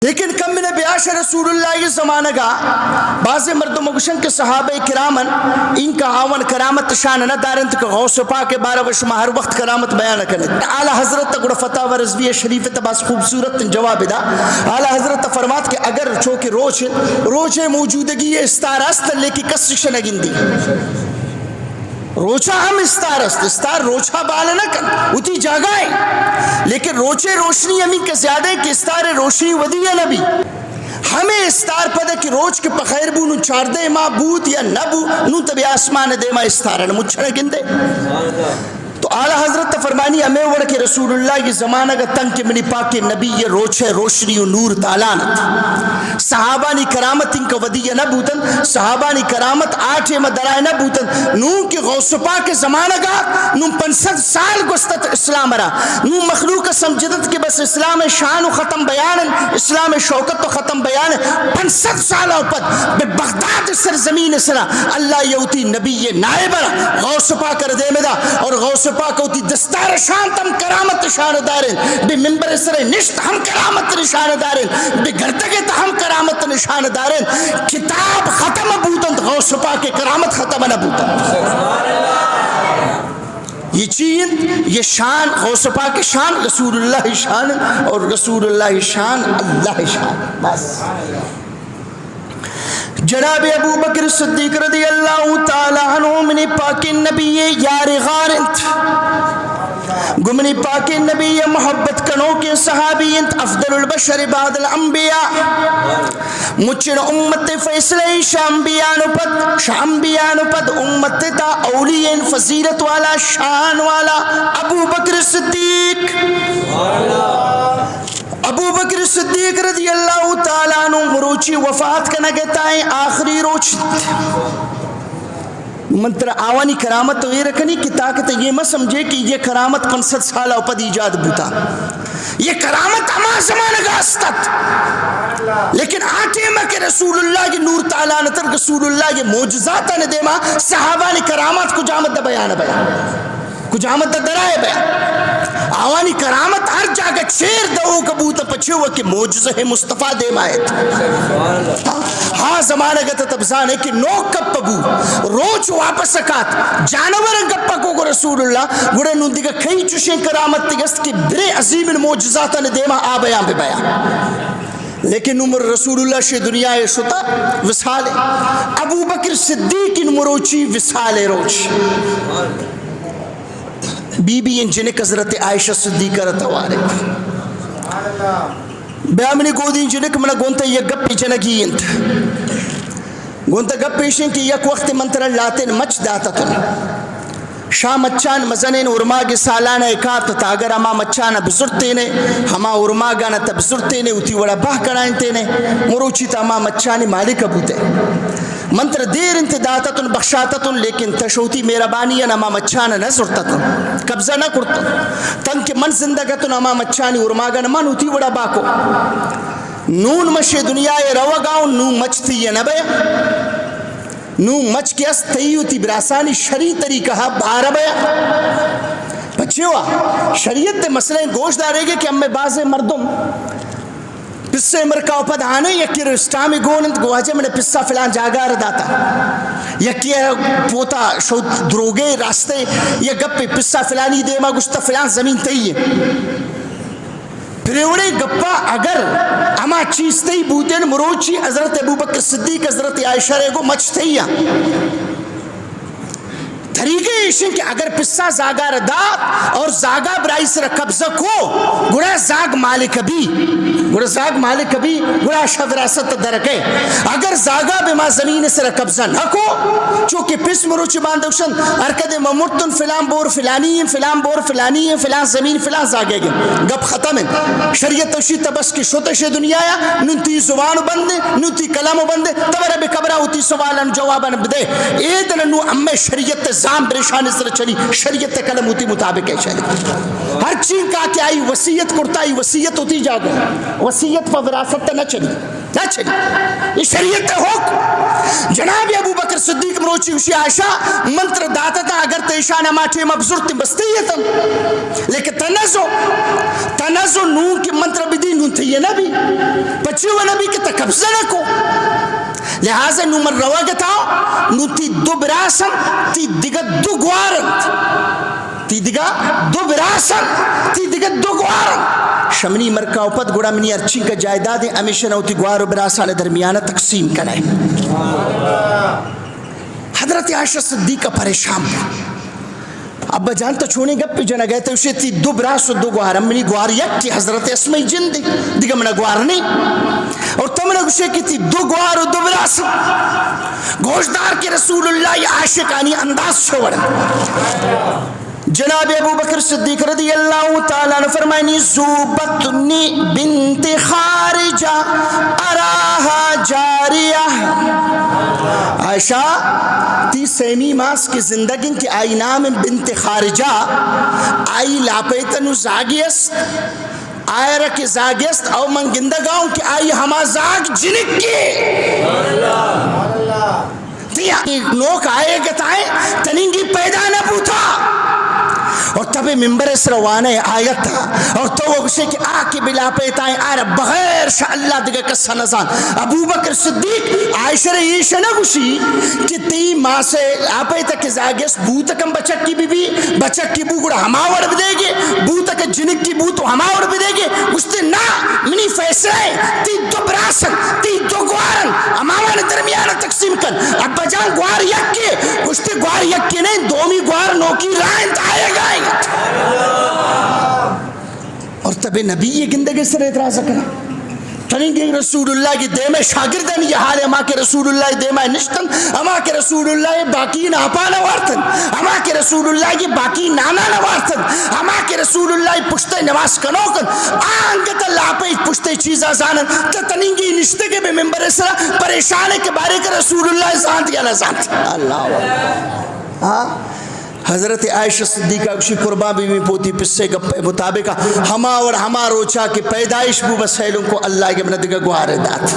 لیکن کم من بیاش رسول اللہ یہ زمانہ گا بعض مردم مگشن کے صحابہ کرامن ان کا آون کرامت شان نہ دارن تک غوث پاک کے بارے وشما ہر وقت کرامت بیان کرنے اعلی حضرت تک فتح و رضویہ شریف تباس خوبصورت جواب دا اعلی حضرت فرمات کہ اگر چونکہ روچ موجودگی استاراست لیکن کسش نگندی روچہ ہم استار روچہ بالا نہ کر اتی جاگائیں لیکن روچے روشنی ہمیں کے زیادہ ہے کہ استار روشنی ودیہ نبی ہمیں استار پدہ کہ روچ کے پخیر بو نو چار دے ماں بود یا نبو نو تبی آسمان دے ماں استارن مجھنے گندے تو اعلی حضرت فرمانی ہمیں وڑ کے رسول اللہ کی زمانہ کا تنگ کے منی پاک نبی یہ روچ ہے روشنی و نور تالانت صحابانی کرامت ان کا ودیہ نہ بوتن صحابانی کرامت آٹھے مدرائے نہ بوتن نو کی غوث پاک کے زمانہ کا نو 500 سال گستت اسلام را نو مخلوق سمجدت کے بس اسلام شان و ختم بیان اسلام شوکت و ختم بیان 500 سال اوپر بے بغداد سرزمین سرا اللہ یوتی نبی نائب را غوث پاک ردے مدا اور غوث پاک ہوتی دستار شان تم کرامت نشان دارن بے ممبر سرے نشت ہم کرامت نشان دارن بے گھرتگے تا ہم کرامت نشان دارن کتاب ختم بوتن غوث پاک کے کرامت ختم نہ بوتن یہ چیز یہ شان غوث پاک کی شان رسول اللہ شان اور رسول اللہ شان اللہ شان بس جناب ابو بکر صدیق رضی اللہ تعالی عنہ منی پاک نبی یار غارنت گمنی پاک نبی محبت کنوں کے صحابی انت افضل البشر بعد الانبیاء مچن امت فیصلہ شامبیانو پد امت تا اولین فضیلت والا شان والا ابو بکر صدیق ابو بکر صدیق رضی اللہ تعالیٰ عنہ مروچی وفات کا نگتا ہے آخری روچ منتر آوانی کرامت تو یہ رکھنی کہ طاقت یہ مت سمجھے کہ یہ کرامت 500 سالہ اوپد ایجاد بوتا یہ کرامت اما زمان گاستت لیکن آٹے میں کہ رسول اللہ کی نور تعالیٰ نتر رسول اللہ کی موجزات نے دے ماں صحابہ نے کرامت کو جامت بیان کچھ آمد درائے بیان آوانی کرامت ہر جاگہ چیر دو کبوتا پچھے ہوا کہ موجزہ مصطفیٰ دے مائت ہاں زمانہ گتا تبزان ہے کہ نو کپ پبو روچ واپس سکات جانور گپا کو رسول اللہ گوڑے نون دیگا کئی چوشیں کرامت تگست کہ برے عظیم موجزاتا نے دیما آ بیان بے بیان لیکن عمر رسول اللہ شے دنیا شتا وصال ابو بکر صدیق نمروچی وصال روچ بی بی انجنک حضرت عائشہ صدیقہ رتوارے بیامنی گودی انجنک منا گونتا یک گپی جنگی انت گونتا گپیشن کی یک وقت منتر لاتن مچ داتا تن شام مچان مزنین ارماغ سالانہ اکات تاگر ہما مچانا بزرتے نے ہما ارماغانا تبزرتے نے اتی وڑا باہ کرائنتے نے مروچی تا ہما مچانی مالک ابوتے منتر دیر انتداتتن بخشاتتن لیکن تشوتی میرا بانی نما مچانا نظرتتن قبضہ نہ کرتن تنک من زندگتن اما مچانی ارماغا نمان ہوتی وڑا باکو نون مش دنیا روگاؤں نون مچ تھی یہ نبیا نون مچ کے اس تیوتی براسانی شریع طریقہ بارا بیا بچے ہوا شریعت تے مسئلہ گوشت دارے گے کہ ہم میں بعض مردم پسے مرکا اوپد آنے یکی رسٹامی گونند گواجے میں نے پسا فلان جاگا رداتا یکی پوتا شو دروگے راستے یا گپے پسا فلانی دیما گشتا فلان زمین تئی ہے پریوڑے گپا اگر اما چیز تئی بوتین مروچی حضرت ابو بکر صدیق حضرت عائشہ رے گو مچ تئی ہے طریقے ایشن کہ اگر پسا زاگا ردات اور زاگا برائی سر قبضہ کو گڑا زاگ مالک بھی گڑا زاگ مالک بھی گڑا شد راست درکے اگر زاگا بما زمین سر قبضہ نہ کو چونکہ پس مروچی باندوشن ارکد ممرتن فلان بور فلانی فلان بور فلانی فلان زمین فلان زاگے گے گپ ختم ہے شریعت توشی تبس کی شتش دنیا یا ننتی زبان بندے ننتی کلام بندے تبرہ بکبرہ ہوتی سوالن جوابن بدے ایدن نو امی شریعت زام پریشان سر چلی شریعت کلم ہوتی مطابق ہے چلی ہر چین کا کہ آئی وسیعت کرتا آئی وسیعت ہوتی جاگا وسیعت پر وراثت نہ چلی نہ چلی یہ شریعت حکم جناب ابو بکر صدیق مروچی وشی عائشہ منتر داتتا اگر تیشان ماٹے مبزرت بستیتا لیکن تنزو نون کی منتر بدی نون تھی یہ نبی پچھو نبی کی تقبضہ نہ کو لہذا نو من روا گتا نو تی دو براسن تی دیگا دو گوارن تی دیگا دو براسن تی دیگا دو گوارن شمنی مرکا اوپت گوڑا منی ارچین کا جائیداد ہمیشہ نو تی گوار و براسان درمیانہ تقسیم کرائے حضرت عائشہ صدیقہ پریشان ابا جان تو چھونے گپ پی جنا گئے تو اسے تی دو براس و دو گوار منی گوار یک کی حضرت اسمائی جن دی دیگا منہ گوار نہیں اور تمہیں اسے کی تی دو گوار و دو براس گوشدار کے رسول اللہ عاشقانی انداز چھوڑ جناب ابو بکر صدیق رضی اللہ تعالیٰ نے فرمائنی زوبتنی بنت خارجہ اراہا جاریہ عائشہ تی سیمی ماس کی زندگی کی آئی نام بنت خارجہ آئی لاپیتنو زاگیست آئی رکی زاگیست او من گندگاؤں کی آئی ہما زاگ جنک کی تی نوک آئے گتائیں تنینگی پیدا نہ پوتا اور تبھی ممبر اس روانے آیت تھا اور تو وہ کسی کہ آکے بلا پیتائیں آرہ بغیر شاء اللہ دیگا کسا نزان ابو بکر صدیق عائشہ ریشہ نہ گوشی کہ تی ماں سے آپے تک زاگیس بوتکم بچک کی بی بچک کی بو گڑا ہماور بدے گے بوتک جنک کی بو تو ہماور بدے گے گوشتے نا منی فیصلے تی دو براسن تی دو گوارن ہماور درمیانہ تقسیم کر ابا جان گوار یک کے گوشتے گوار یک کے نہیں دومی گوار نوکی رائن آئے گا اور تب نبی یہ گندگی سے اعتراض کرنا تنگی رسول اللہ کی دے میں شاگردن یہ حال اما کے رسول اللہ دے میں نشتن اما کے رسول اللہ باقی ناپا نوارتن اما کے رسول اللہ کی باقی نانا نوارتن اما کے رسول اللہ پشتے نواز کنوکن آنگت اللہ پہ پشتے چیزا زانن تنگی نشتے کے بے ممبر اسرا پریشانے کے بارے کے رسول اللہ زانت یا نہ زانت اللہ حضرت عائشہ صدیقہ کشی قربان بھی پوتی پسے کا مطابق ہما اور ہما روچا کی پیدائش بو بسیلوں کو اللہ کے بندگا گوارے دات